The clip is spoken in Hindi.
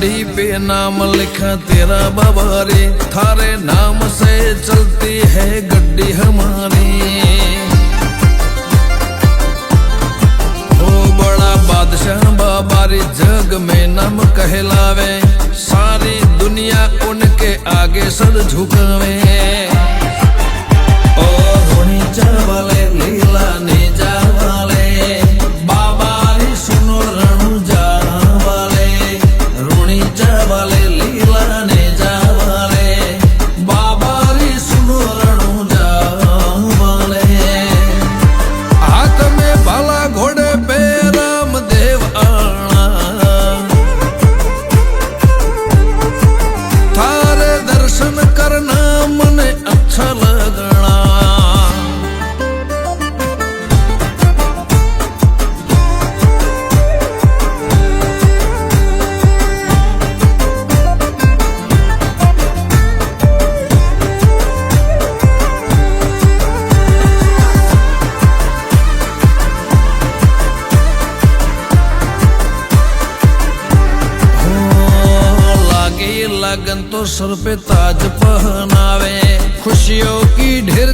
गाड़ी पे नाम लिखा तेरा बाबा रे, थारे नाम से चलती है गड्डी हमारी। ओ बड़ा बादशाह बाबा रे जग में नाम कहलावे, सारी दुनिया उनके आगे सर झुकावे। ओ रोनी चावले लीला ने जावाले, बाबा रे सुनो रणु जावाले, रोनी चावले लीला ने जावाले, बाबा रे सुनो रणु जावाले। हाथ में भाला घोड़े पे रामदेव आना, थारे दर्शन करना मने अच्छा लगना। लगन तो सर पे ताज पहनावे, खुशियों की ढेर